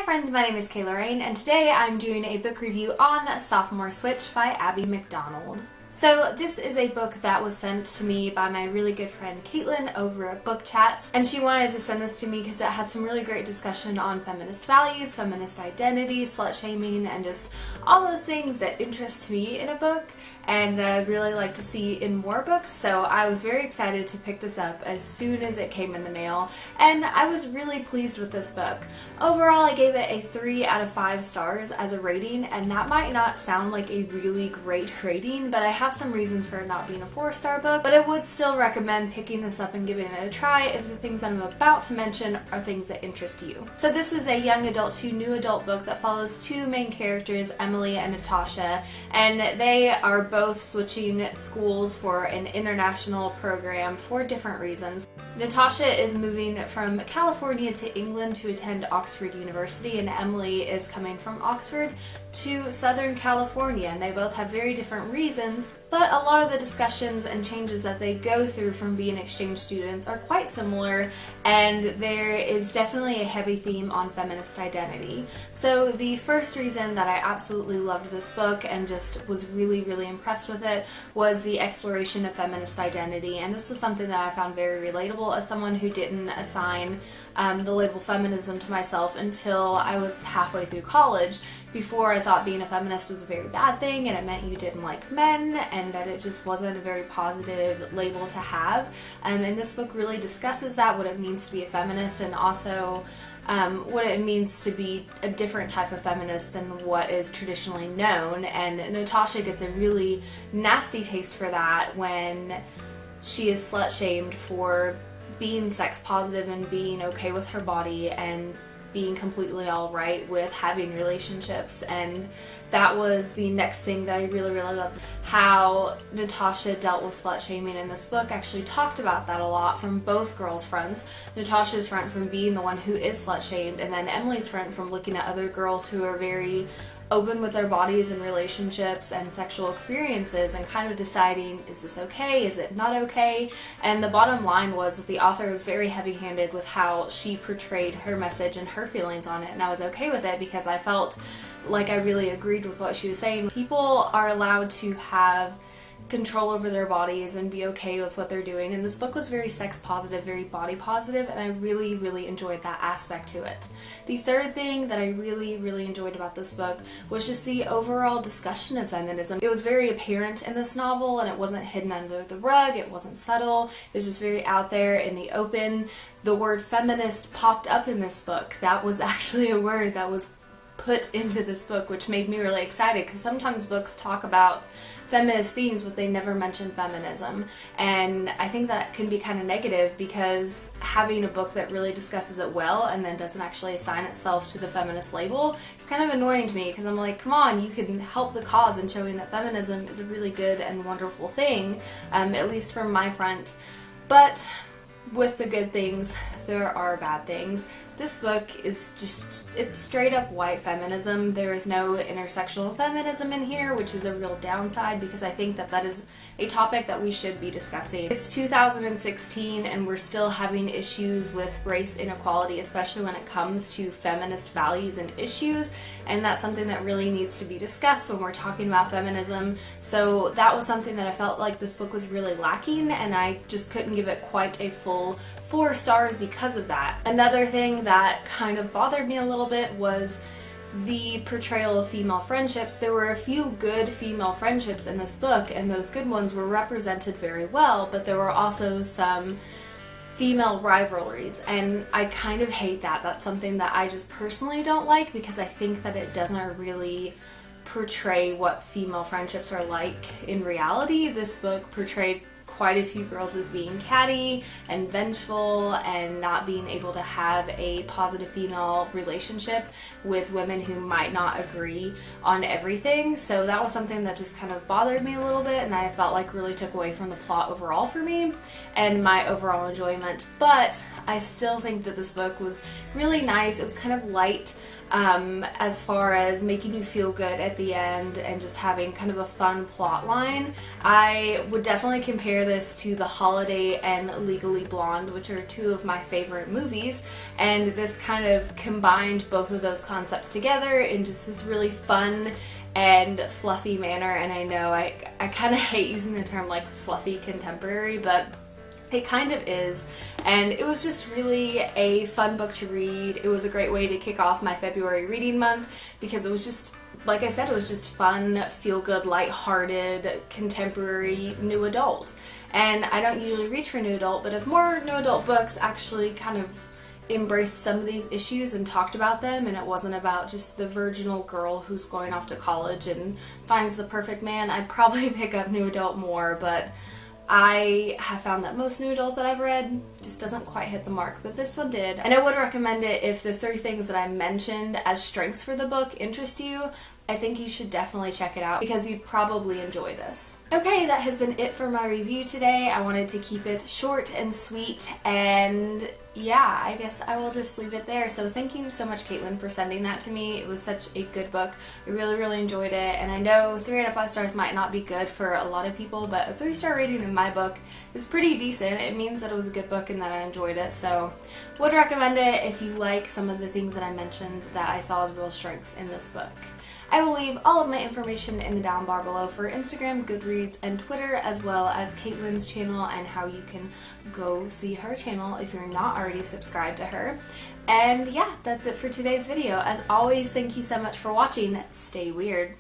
friends, my name is Kayla Rain, and today I'm doing a book review on Sophomore Switch by Abby McDonald. So this is a book that was sent to me by my really good friend Caitlin over at Book Chats, and she wanted to send this to me because it had some really great discussion on feminist values, feminist identity, slut shaming, and just all those things that interest me in a book and that I'd really like to see in more books. So I was very excited to pick this up as soon as it came in the mail, and I was really pleased with this book. Overall, I gave it a 3 out of 5 stars as a rating, and that might not sound like a really great rating, but I have some reasons for it not being a 4-star book, but I would still recommend picking this up and giving it a try if the things I'm about to mention are things that interest you. So this is a young adult to new adult book that follows two main characters, Emily and Natasha, and they are both switching schools for an international program for different reasons. Natasha is moving from California to England to attend Oxford University, and Emily is coming from Oxford to Southern California, and they both have very different reasons, but a lot of the discussions and changes that they go through from being exchange students are quite similar, and there is definitely a heavy theme on feminist identity. So the first reason that I absolutely loved this book and just was really impressed with it was the exploration of feminist identity, and this was something that I found very relatable as someone who didn't assign the label feminism to myself until I was halfway through college. Before, I thought being a feminist was a very bad thing and it meant you didn't like men and that it just wasn't a very positive label to have. And this book really discusses that, what it means to be a feminist, and also what it means to be a different type of feminist than what is traditionally known. And Natasha gets a really nasty taste for that when she is slut shamed for being sex positive and being okay with her body and being completely alright with having relationships. And that was the next thing that I really loved. How Natasha dealt with slut shaming in this book actually talked about that a lot from both girls' fronts. Natasha's front from being the one who is slut shamed, and then Emily's front from looking at other girls who are very open with their bodies and relationships and sexual experiences and kind of deciding, is this okay, is it not okay? And the bottom line was that the author was very heavy-handed with how she portrayed her message and her feelings on it, and I was okay with it because I felt like I really agreed with what she was saying. People are allowed to have control over their bodies and be okay with what they're doing, and this book was very sex positive, very body positive, and I really enjoyed that aspect to it. The third thing that I really enjoyed about this book was just the overall discussion of feminism. It was very apparent in this novel, and it wasn't hidden under the rug, it wasn't subtle, it was just very out there in the open. The word feminist popped up in this book. That was actually a word that was put into this book, which made me really excited, because sometimes books talk about feminist themes but they never mention feminism, and I think that can be kind of negative, because having a book that really discusses it well and then doesn't actually assign itself to the feminist label is kind of annoying to me, because I'm like, come on, you can help the cause in showing that feminism is a really good and wonderful thing, at least from my front. But with the good things, there are bad things. This book is just, it's straight up white feminism. There is no intersectional feminism in here, which is a real downside, because I think that that is a topic that we should be discussing. It's 2016 and we're still having issues with race inequality, especially when it comes to feminist values and issues, and that's something that really needs to be discussed when we're talking about feminism. So that was something that I felt like this book was really lacking, and I just couldn't give it quite a full 4 stars because of that. Another thing that kind of bothered me a little bit was the portrayal of female friendships. There were a few good female friendships in this book, and those good ones were represented very well, but there were also some female rivalries, and I kind of hate that. That's something that I just personally don't like, because I think that it doesn't really portray what female friendships are like in reality. This book portrayed quite a few girls as being catty and vengeful and not being able to have a positive female relationship with women who might not agree on everything. So that was something that just kind of bothered me a little bit, and I felt like really took away from the plot overall for me and my overall enjoyment. But I still think that this book was really nice. It was kind of light. as far as making you feel good at the end and just having kind of a fun plot line. I would definitely compare this to The Holiday and Legally Blonde, which are two of my favorite movies, and this kind of combined both of those concepts together in just this really fun and fluffy manner. And I know I kind of hate using the term like fluffy contemporary, but it kind of is, and it was just really a fun book to read. It was a great way to kick off my February reading month because it was just, like I said, it was just fun, feel-good, light-hearted, contemporary new adult. And I don't usually reach for new adult, but if more new adult books actually kind of embraced some of these issues and talked about them, and it wasn't about just the virginal girl who's going off to college and finds the perfect man, I'd probably pick up new adult more. But I have found that most new adult that I've read just doesn't quite hit the mark, but this one did. And I would recommend it if the 3 things that I mentioned as strengths for the book interest you. I think you should definitely check it out because you'd probably enjoy this. Okay, that has been it for my review today. I wanted to keep it short and sweet, and yeah, I guess I will just leave it there. So thank you so much, Caitlin, for sending that to me. It was such a good book. I really enjoyed it, and I know 3 out of 5 stars might not be good for a lot of people, but a 3-star rating in my book is pretty decent. It means that it was a good book and that I enjoyed it, so would recommend it if you like some of the things that I mentioned that I saw as real strengths in this book. I will leave all of my information in the down bar below for Instagram, Goodreads, and Twitter, as well as Caitlin's channel and how you can go see her channel if you're not already subscribed to her. And yeah, that's it for today's video. As always, thank you so much for watching. Stay weird.